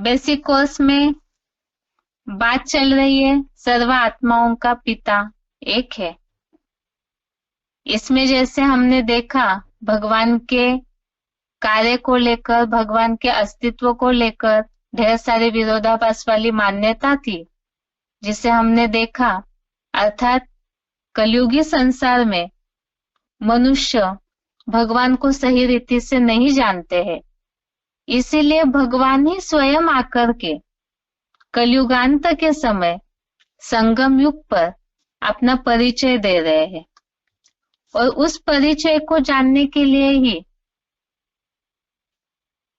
Basic course में बात चल रही है सर्व आत्माओं का पिता एक है। इसमें जैसे हमने देखा भगवान के कार्य को लेकर, भगवान के अस्तित्व को लेकर ढेर सारे विरोधाभास वाली मान्यता थी, जिसे हमने देखा। अर्थात कलयुगी संसार में मनुष्य भगवान को सही रीति से नहीं जानते हैं, इसीलिए भगवान ही स्वयं आकर के कलयुगांत के समय संगम युग पर अपना परिचय दे रहे हैं। और उस परिचय को जानने के लिए ही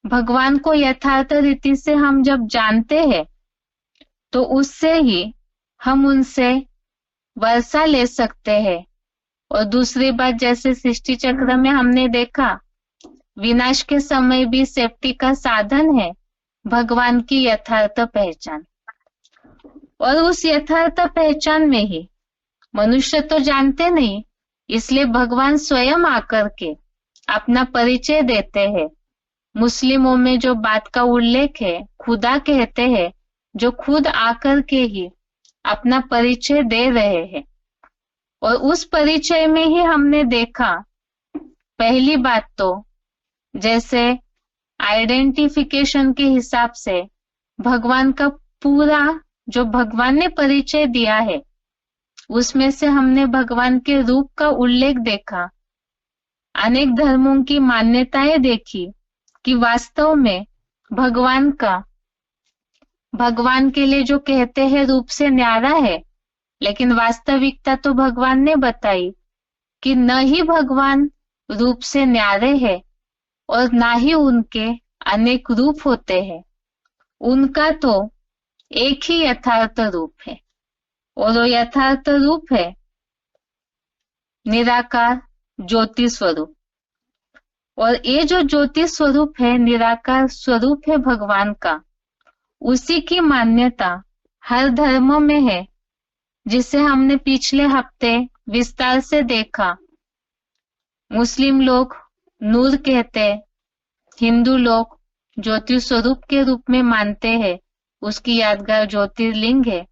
भगवान को यथार्थ रीति से हम जब जानते हैं तो उससे ही हम उनसे वर्षा ले सकते हैं। और दूसरी बात, जैसे सृष्टि चक्र में हमने देखा विनाश के समय भी सेफ्टी का साधन है भगवान की यथार्थ पहचान। और उस यथार्थ पहचान में ही मनुष्य तो जानते नहीं, इसलिए भगवान स्वयं आकर के अपना परिचय देते हैं। मुस्लिमों में जो बात का उल्लेख है, खुदा कहते हैं, जो खुद आकर के ही अपना परिचय दे रहे हैं। और उस परिचय में ही हमने देखा, पहली बात तो जैसे आइडेंटिफिकेशन के हिसाब से भगवान का पूरा जो भगवान ने परिचय दिया है, उसमें से हमने भगवान के रूप का उल्लेख देखा, अनेक धर्मों की मान्यताएं देखी कि वास्तव में भगवान के लिए जो कहते हैं रूप से न्यारा है, लेकिन वास्तविकता तो भगवान ने बताई कि न ही भगवान रूप से न्यारे हैं और ना ही उनके अनेक रूप होते हैं। उनका तो एक ही यथार्थ रूप है, और वो यथार्थ रूप है निराकार ज्योति स्वरूप। और ये जो ज्योति स्वरूप है, निराकार स्वरूप है भगवान का, उसी की मान्यता हर धर्म में है, जिसे हमने पिछले हफ्ते विस्तार से देखा। मुस्लिम लोग नूर कहते, हिंदू लोग ज्योति स्वरूप के रूप में मानते हैं, उसकी यादगार ज्योतिर्लिंग है।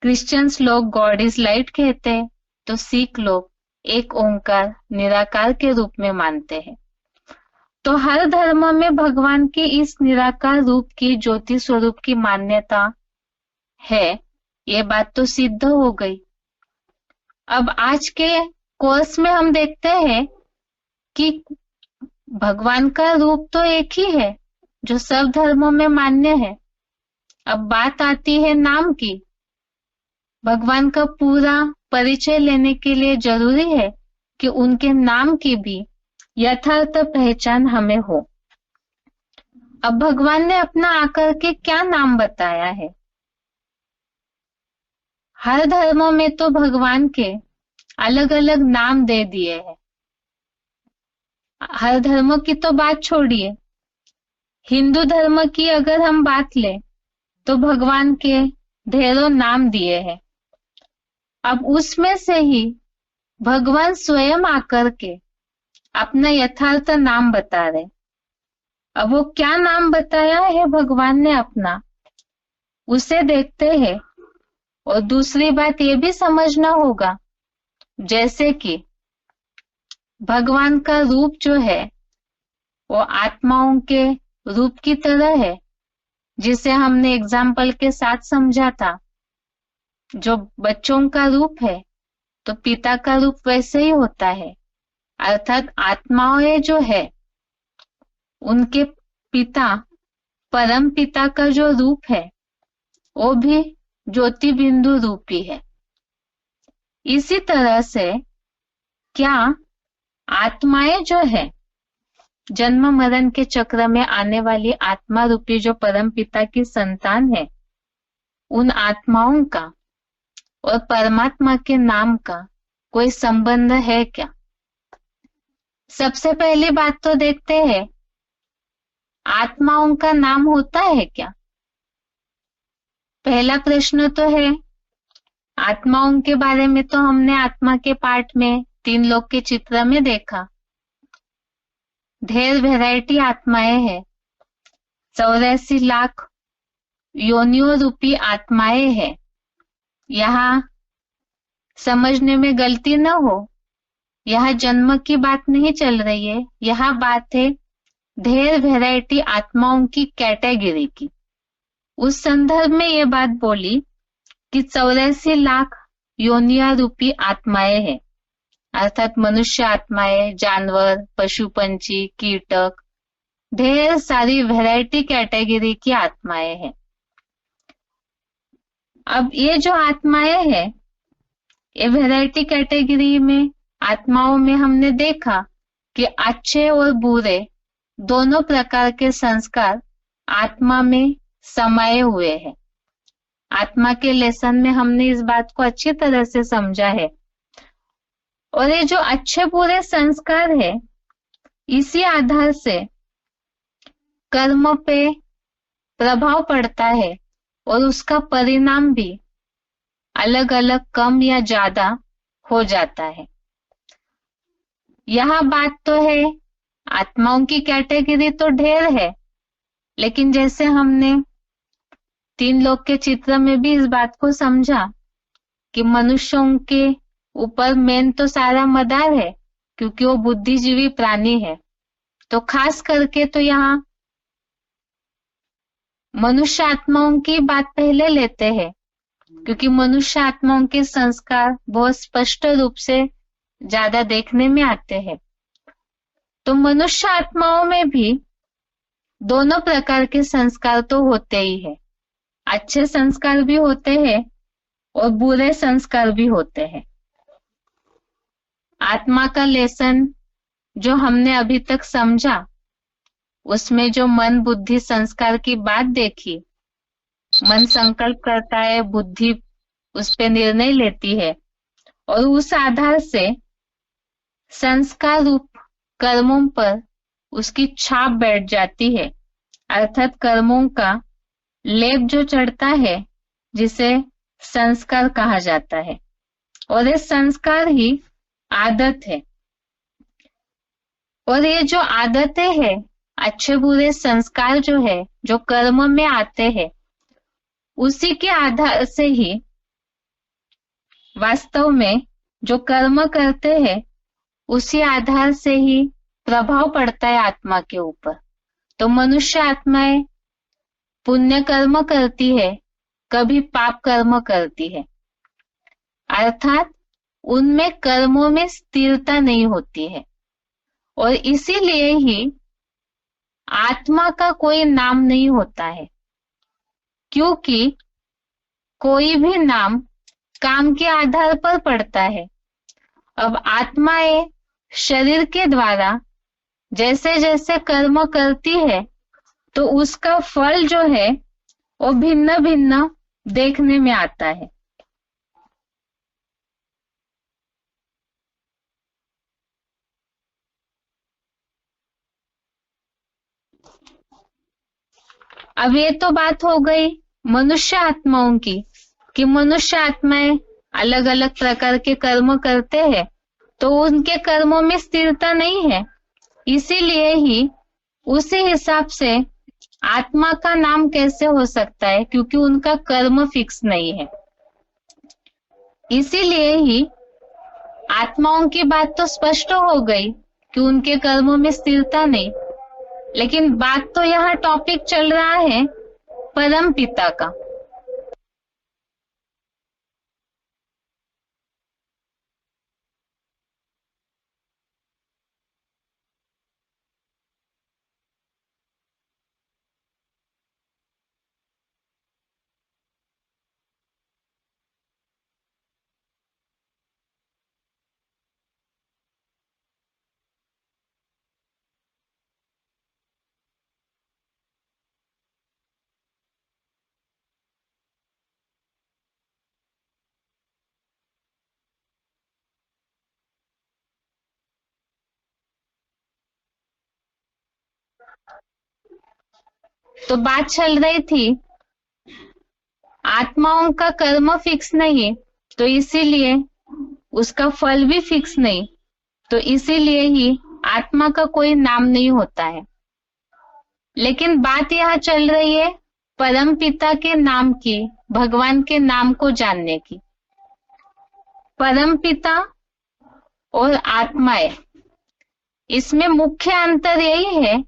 क्रिश्चियंस लोग गॉड इज लाइट कहते, तो सिख लोग एक ओंकार निराकार के रूप में मानते हैं। तो हर धर्म में भगवान के इस निराकार रूप की, ज्योति स्वरूप की मान्यता है, ये बात तो सिद्ध हो गई। अब आज के कोर्स में हम देखते हैं कि भगवान का रूप तो एक ही है जो सब धर्मों में मान्य है। अब बात आती है नाम की। भगवान का पूरा परिचय लेने के लिए जरूरी है कि उनके नाम की भी यथार्थ पहचान हमें हो। अब भगवान ने अपना आकर के क्या नाम बताया है? हर धर्मों में तो भगवान के अलग अलग नाम दे दिए हैं। हर धर्मों की तो बात छोड़िए, हिंदू धर्म की अगर हम बात लें तो भगवान के ढेरों नाम दिए हैं। अब उसमें से ही भगवान स्वयं आकर के अपना यथार्थ नाम बता रहे। अब वो क्या नाम बताया है भगवान ने अपना, उसे देखते हैं। और दूसरी बात ये भी समझना होगा, जैसे कि भगवान का रूप जो है वो आत्माओं के रूप की तरह है, जिसे हमने एग्जाम्पल के साथ समझा था। जो बच्चों का रूप है तो पिता का रूप वैसे ही होता है, अर्थात आत्माएं जो है उनके पिता, परम पिता का जो रूप है वो भी ज्योति बिंदु रूपी है। इसी तरह से क्या आत्माएं जो है, जन्म मरण के चक्र में आने वाली आत्मा रूपी जो परम पिता की संतान है, उन आत्माओं का और परमात्मा के नाम का कोई संबंध है क्या? सबसे पहली बात तो देखते हैं, आत्माओं का नाम होता है क्या? पहला प्रश्न तो है। आत्माओं के बारे में तो हमने आत्मा के पाठ में 3 लोक के चित्र में देखा। ढेर वैरायटी आत्माएं हैं। 84 लाख योनियों रूपी आत्माएं हैं। यहाँ समझने में गलती न हो, यहाँ जन्म की बात नहीं चल रही है, यहाँ बात है ढेर वैरायटी आत्माओं की कैटेगरी की। उस संदर्भ में ये बात बोली कि 84 लाख योनिया रूपी आत्माएं हैं, अर्थात मनुष्य आत्माएं, जानवर, पशु पंछी, कीटक, ढेर सारी वैरायटी कैटेगरी की आत्माएं हैं। अब ये जो आत्माएं हैं, ये वैरायटी कैटेगरी में आत्माओं में हमने देखा कि अच्छे और बुरे दोनों प्रकार के संस्कार आत्मा में समाये हुए हैं। आत्मा के लेसन में हमने इस बात को अच्छी तरह से समझा है। और ये जो अच्छे बुरे संस्कार है, इसी आधार से कर्म पे प्रभाव पड़ता है और उसका परिणाम भी अलग अलग कम या ज्यादा हो जाता है। यह बात तो है, आत्माओं की कैटेगरी तो ढेर है, लेकिन जैसे हमने 3 लोक के चित्र में भी इस बात को समझा कि मनुष्यों के ऊपर मेन तो सारा मदार है, क्योंकि वो बुद्धिजीवी प्राणी है। तो खास करके तो यहाँ मनुष्य आत्माओं की बात पहले लेते हैं, क्योंकि मनुष्य आत्माओं के संस्कार बहुत स्पष्ट रूप से ज्यादा देखने में आते हैं। तो मनुष्य आत्माओं में भी दोनों प्रकार के संस्कार तो होते ही है, अच्छे संस्कार भी होते हैं और बुरे संस्कार भी होते हैं। आत्मा का लेसन जो हमने अभी तक समझा, उसमें जो मन बुद्धि संस्कार की बात देखी, मन संकल्प करता है, बुद्धि उस पे निर्णय लेती है और उस आधार से संस्कार रूप कर्मों पर उसकी छाप बैठ जाती है, अर्थात कर्मों का लेप जो चढ़ता है, जिसे संस्कार कहा जाता है। और ये संस्कार ही आदत है। और ये जो आदतें हैं, अच्छे बुरे संस्कार जो है, जो कर्म में आते हैं, उसी के आधार से ही वास्तव में जो कर्म करते हैं, उसी आधार से ही प्रभाव पड़ता है आत्मा के ऊपर। तो मनुष्य आत्माएं पुण्य कर्म करती है, कभी पाप कर्म करती है, अर्थात उनमें कर्मों में स्थिरता नहीं होती है। और इसीलिए ही आत्मा का कोई नाम नहीं होता है, क्योंकि कोई भी नाम काम के आधार पर पड़ता है। अब आत्माएं शरीर के द्वारा जैसे जैसे कर्म करती है, तो उसका फल जो है वो भिन्न भिन्न देखने में आता है। अब ये तो बात हो गई मनुष्य आत्माओं की, कि मनुष्य आत्माएं अलग अलग प्रकार के कर्म करते हैं, तो उनके कर्मों में स्थिरता नहीं है, इसीलिए ही उसी हिसाब से आत्मा का नाम कैसे हो सकता है, क्योंकि उनका कर्म फिक्स नहीं है। इसीलिए ही आत्माओं की बात तो स्पष्ट हो गई कि उनके कर्मों में स्थिरता नहीं, लेकिन बात तो यहाँ टॉपिक चल रहा है परम पिता का। तो बात चल रही थी आत्माओं का कर्म फिक्स नहीं, तो इसीलिए उसका फल भी फिक्स नहीं, तो इसीलिए ही आत्मा का कोई नाम नहीं होता है। लेकिन बात यहाँ चल रही है परम पिता के नाम की, भगवान के नाम को जानने की। परम पिता और आत्माएं, इसमें मुख्य अंतर यही है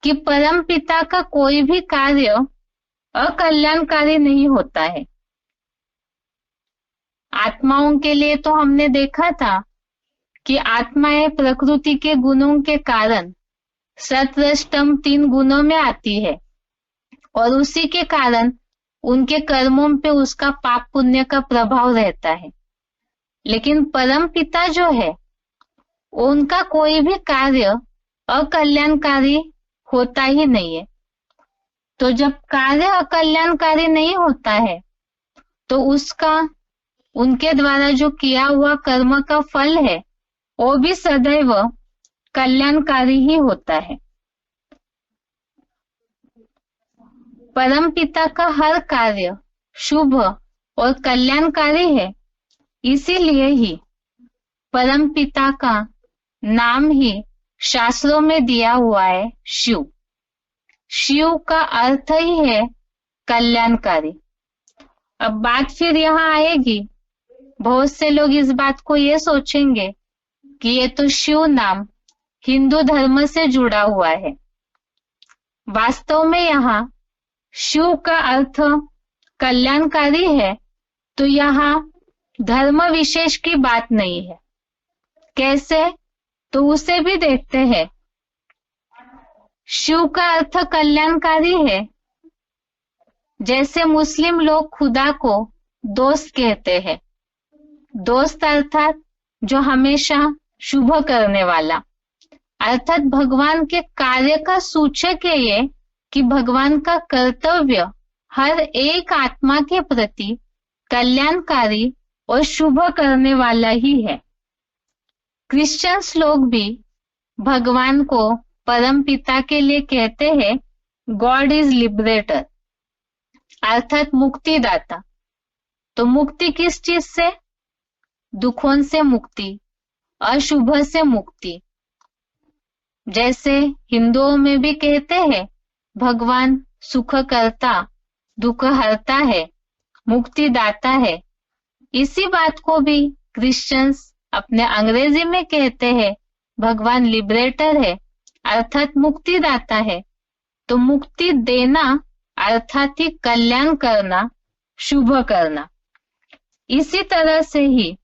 कि परम पिता का कोई भी कार्य अकल्याणकारी नहीं होता है। आत्माओं के लिए तो हमने देखा था कि आत्माएं प्रकृति के गुणों के कारण सत्वष्टम 3 गुणों में आती है और उसी के कारण उनके कर्मों पे उसका पाप पुण्य का प्रभाव रहता है। लेकिन परम पिता जो है उनका कोई भी कार्य अकल्याणकारी होता ही नहीं है। तो जब कार्य अकल्याणकारी नहीं होता है तो उसका उनके द्वारा जो किया हुआ कर्म का फल है वो भी सदैव कल्याणकारी ही होता है। परम पिता का हर कार्य शुभ और कल्याणकारी है, इसीलिए ही परम पिता का नाम ही शास्त्रों में दिया हुआ है शिव। शिव का अर्थ ही है कल्याणकारी। अब बात फिर यहाँ आएगी, बहुत से लोग इस बात को ये सोचेंगे कि ये तो शिव नाम हिंदू धर्म से जुड़ा हुआ है। वास्तव में यहाँ शिव का अर्थ कल्याणकारी है, तो यहाँ धर्म विशेष की बात नहीं है। कैसे? तो उसे भी देखते हैं। शिव का अर्थ कल्याणकारी है। जैसे मुस्लिम लोग खुदा को दोस्त कहते हैं। दोस्त अर्थात जो हमेशा शुभ करने वाला, अर्थात भगवान के कार्य का सूचक है ये कि भगवान का कर्तव्य हर एक आत्मा के प्रति कल्याणकारी और शुभ करने वाला ही है। क्रिश्चियंस लोग भी भगवान को परम पिता के लिए कहते हैं गॉड इज लिबरेटर, अर्थात मुक्तिदाता। तो मुक्ति किस चीज से? दुखों से मुक्ति, अशुभ से मुक्ति। जैसे हिंदुओं में भी कहते हैं भगवान सुख करता, दुख हरता है, मुक्तिदाता है। इसी बात को भी क्रिश्चियंस अपने अंग्रेजी में कहते हैं भगवान लिबरेटर है, अर्थात मुक्तिदाता है। तो मुक्ति देना अर्थात ही कल्याण करना, शुभ करना। इसी तरह से ही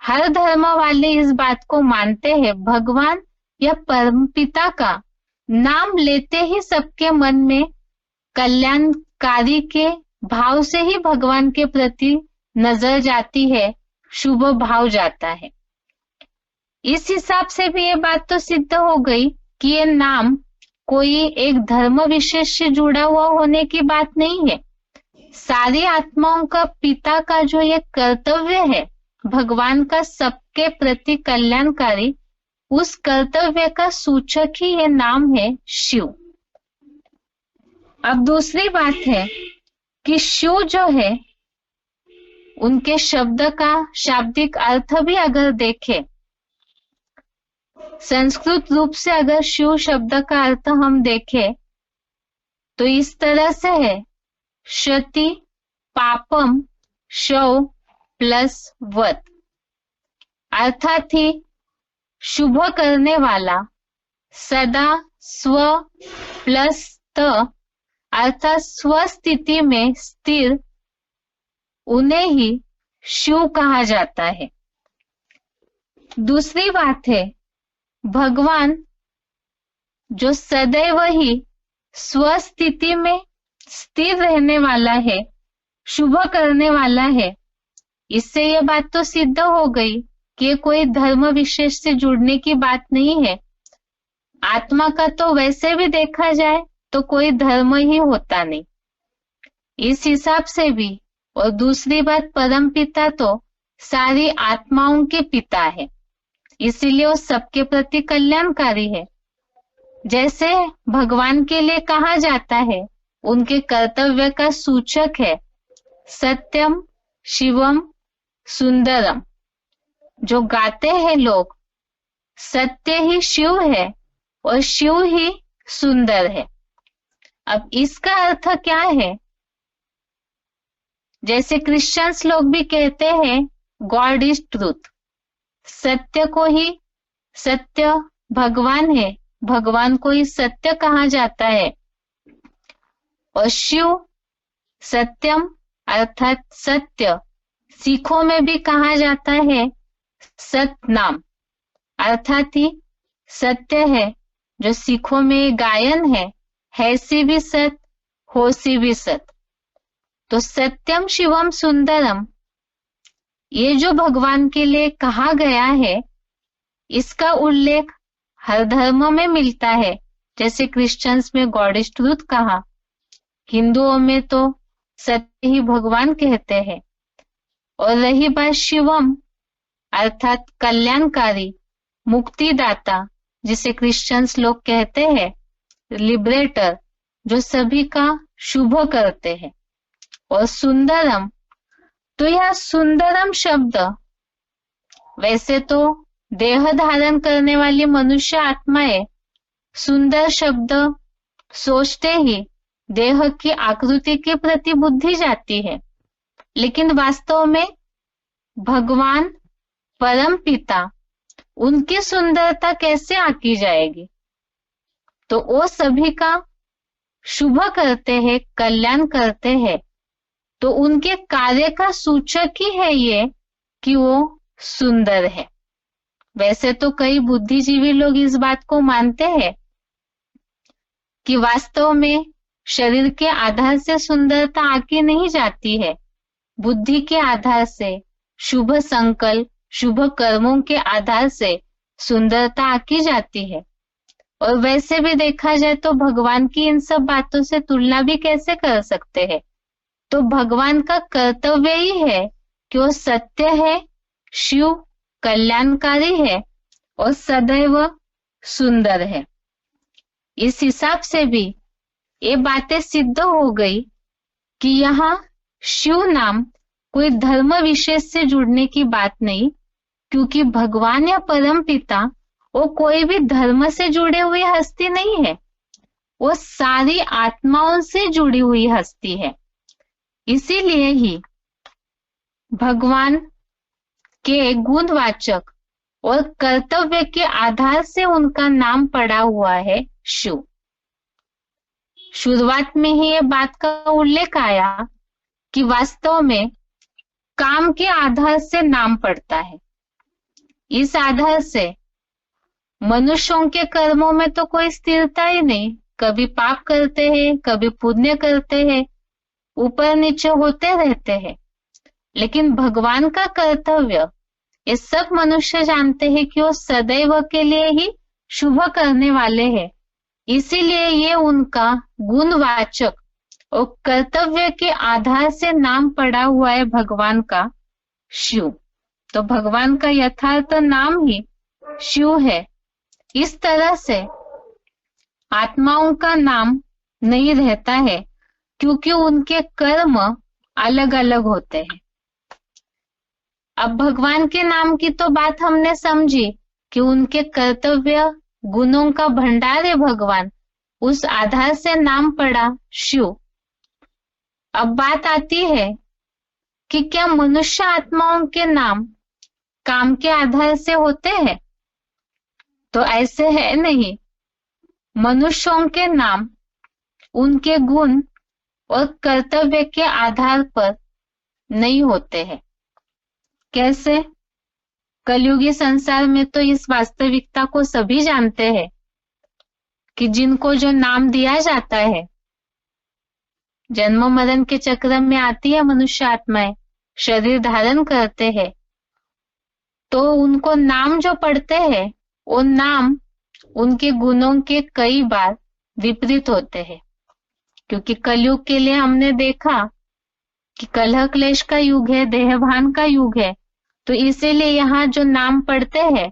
हर धर्म वाले इस बात को मानते हैं भगवान या परमपिता का नाम लेते ही सबके मन में कल्याणकारी के भाव से ही भगवान के प्रति नजर जाती है, शुभ भाव जाता है। इस हिसाब से भी ये बात तो सिद्ध हो गई कि ये नाम कोई एक धर्म विशेष से जुड़ा हुआ होने की बात नहीं है। सारी आत्माओं का पिता का जो ये कर्तव्य है भगवान का सबके प्रति कल्याणकारी, उस कर्तव्य का सूचक ही ये नाम है शिव। अब दूसरी बात है कि शिव जो है उनके शब्द का शाब्दिक अर्थ भी अगर देखें, संस्कृत रूप से अगर शिव शब्द का अर्थ हम देखें तो इस तरह से है क्षति पापम शव प्लस वत, अर्थात ही शुभ करने वाला, सदा स्व प्लस त अर्थात स्वस्थिति में स्थिर, उन्हें ही शिव कहा जाता है। दूसरी बात है भगवान जो सदैव ही स्वस्थिति में स्थिर रहने वाला है, शुभ करने वाला है। इससे यह बात तो सिद्ध हो गई कि ये कोई धर्म विशेष से जुड़ने की बात नहीं है। आत्मा का तो वैसे भी देखा जाए तो कोई धर्म ही होता नहीं। इस हिसाब से भी, और दूसरी बात परम पिता तो सारी आत्माओं के पिता है, इसीलिए वो सबके प्रति कल्याणकारी है। जैसे भगवान के लिए कहा जाता है उनके कर्तव्य का सूचक है सत्यम शिवम सुंदरम। जो गाते हैं लोग सत्य ही शिव है और शिव ही सुंदर है। अब इसका अर्थ क्या है? जैसे क्रिश्चियंस लोग भी कहते हैं गॉड इज ट्रूथ, सत्य को ही सत्य भगवान है, भगवान को ही सत्य कहा जाता है। और शिव सत्यम अर्थात सत्य सिखों में भी कहा जाता है सतनाम, अर्थात ही सत्य है। जो सिखों में गायन है सी भी सत, हो सी भी सत। तो सत्यम शिवम सुंदरम, ये जो भगवान के लिए कहा गया है, इसका उल्लेख हर धर्म में मिलता है। जैसे क्रिश्चियंस में गॉड इज ट्रूथ कहा, हिंदुओं में तो सत्य ही भगवान कहते हैं। और रही बात शिवम अर्थात कल्याणकारी, मुक्तिदाता, जिसे क्रिश्चियंस लोग कहते हैं लिबरेटर, जो सभी का शुभ करते हैं। और सुंदरम, तो यह सुंदरम शब्द वैसे तो देह धारण करने वाली मनुष्य आत्माएं सुंदर शब्द सोचते ही देह की आकृति के प्रति बुद्धि जाती है, लेकिन वास्तव में भगवान परम पिता, उनकी सुंदरता कैसे आकी जाएगी? तो वो सभी का शुभ करते हैं, कल्याण करते हैं। तो उनके कार्य का सूचक ही है ये कि वो सुंदर है। वैसे तो कई बुद्धिजीवी लोग इस बात को मानते हैं कि वास्तव में शरीर के आधार से सुंदरता आकी नहीं जाती है, बुद्धि के आधार से, शुभ संकल्प, शुभ कर्मों के आधार से सुंदरता आकी जाती है। और वैसे भी देखा जाए तो भगवान की इन सब बातों से तुलना भी कैसे कर सकते हैं? तो भगवान का कर्तव्य ही है कि वो सत्य है, शिव कल्याणकारी है और सदैव सुंदर है। इस हिसाब से भी ये बातें सिद्ध हो गई कि यहाँ शिव नाम कोई धर्म विशेष से जुड़ने की बात नहीं, क्योंकि भगवान या परम पिता वो कोई भी धर्म से जुड़े हुई हस्ती नहीं है, वो सारी आत्माओं से जुड़ी हुई हस्ती है। इसीलिए ही भगवान के गुणवाचक और कर्तव्य के आधार से उनका नाम पड़ा हुआ है शिव। शुरुआत में ही ये बात का उल्लेख आया कि वास्तव में काम के आधार से नाम पड़ता है। इस आधार से मनुष्यों के कर्मों में तो कोई स्थिरता ही नहीं, कभी पाप करते हैं, कभी पुण्य करते हैं, ऊपर नीचे होते रहते हैं। लेकिन भगवान का कर्तव्य ये सब मनुष्य जानते हैं कि वो सदैव के लिए ही शुभ करने वाले हैं। इसीलिए ये उनका गुणवाचक और कर्तव्य के आधार से नाम पड़ा हुआ है भगवान का शिव। तो भगवान का यथार्थ नाम ही शिव है। इस तरह से आत्माओं का नाम नहीं रहता है, क्योंकि उनके कर्म अलग अलग होते हैं। अब भगवान के नाम की तो बात हमने समझी कि उनके कर्तव्य गुणों का भंडार है भगवान, उस आधार से नाम पड़ा शिव। अब बात आती है कि क्या मनुष्य आत्माओं के नाम काम के आधार से होते हैं? तो ऐसे है नहीं। मनुष्यों के नाम उनके गुण और कर्तव्य के आधार पर नहीं होते हैं। कैसे? कलयुगी संसार में तो इस वास्तविकता को सभी जानते हैं कि जिनको जो नाम दिया जाता है, जन्म मरण के चक्र में आती है मनुष्य आत्माएं, शरीर धारण करते हैं, तो उनको नाम जो पढ़ते हैं वो नाम उनके गुणों के कई बार विपरीत होते हैं। क्योंकि कलयुग के लिए हमने देखा कि कलह क्लेश का युग है, देहभान का युग है, तो इसीलिए यहाँ जो नाम पढ़ते हैं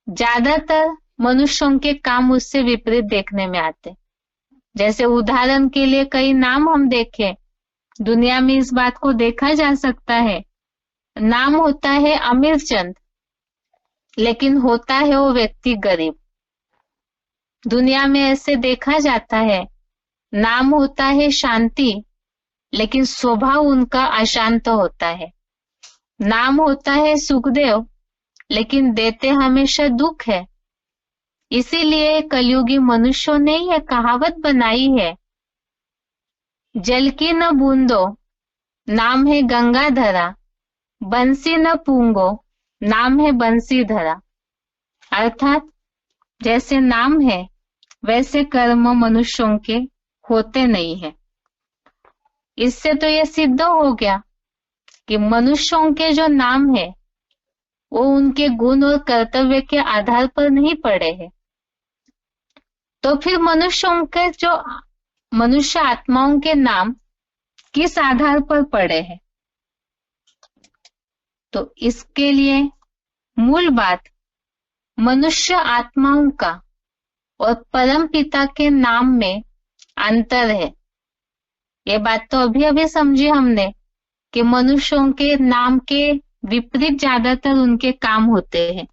ज्यादातर मनुष्यों के काम उससे विपरीत देखने में आते। जैसे उदाहरण के लिए कई नाम हम देखें, दुनिया में इस बात को देखा जा सकता है। नाम होता है अमीर चंद, लेकिन होता है वो व्यक्ति गरीब। दुनिया में ऐसे देखा जाता है, नाम होता है शांति, लेकिन स्वभाव उनका अशांत होता है। नाम होता है सुखदेव, लेकिन देते हमेशा दुख है। इसीलिए कलयुगी मनुष्यों ने यह कहावत बनाई है, जल की न बूंदो, नाम है गंगाधरा, बंसी न पूंगो, नाम है बंसीधरा। अर्थात जैसे नाम है वैसे कर्म मनुष्यों के होते नहीं है। इससे तो यह सिद्ध हो गया कि मनुष्यों के जो नाम है वो उनके गुण और कर्तव्य के आधार पर नहीं पड़े हैं। तो फिर मनुष्य आत्माओं के नाम किस आधार पर पड़े हैं? तो इसके लिए मूल बात मनुष्य आत्माओं का और परम पिता के नाम में अंतर है। ये बात तो अभी अभी समझी हमने कि मनुष्यों के नाम के विपरीत ज्यादातर उनके काम होते हैं।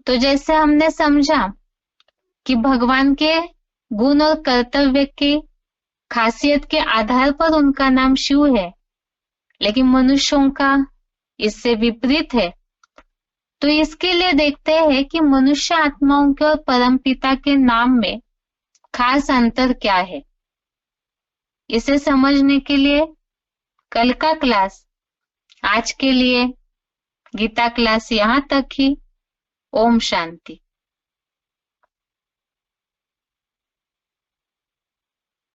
तो जैसे हमने समझा कि भगवान के गुण और कर्तव्य की खासियत के आधार पर उनका नाम शिव है, लेकिन मनुष्यों का इससे विपरीत है। तो इसके लिए देखते हैं कि मनुष्य आत्माओं के और परमपिता के नाम में खास अंतर क्या है। इसे समझने के लिए कल का क्लास, आज के लिए गीता क्लास यहाँ तक ही। ओम शांति।